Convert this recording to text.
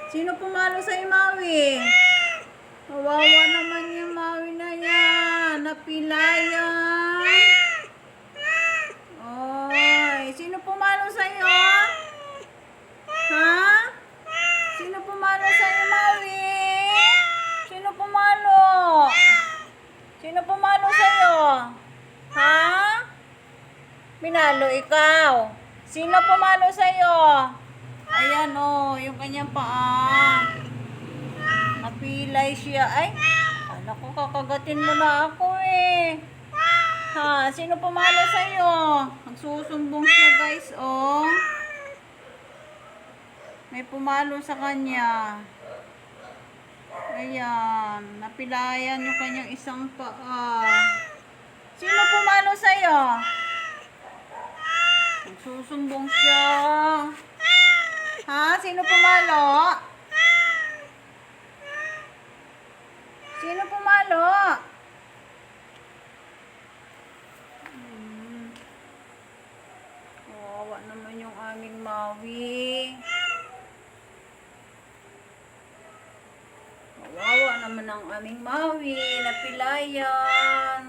Sino pumalo sa'yo, Maui? Kawawa naman yung Maui na yan. Napilayan. Oy, sino pumalo sa'yo? Ha? Sino pumalo sa'yo, Maui? Sino pumalo? Sino pumalo sa'yo? Ha? Pinalo ikaw. Sino pumalo sa'yo? Ayan yung kanyang paa. Napilay siya. Ay, alam ko kakagatin mo na ako eh. Ha, sino pumalo sa'yo? Magsusumbong siya guys, May pumalo sa kanya. Ayan, napilayan yung kanyang isang paa. Sino pumalo sa'yo? Magsusumbong siya. Ha? Sino pumalo? Sino pumalo? Kawawa naman yung aming Maui. Kawawa naman ang aming Maui. Napilayan.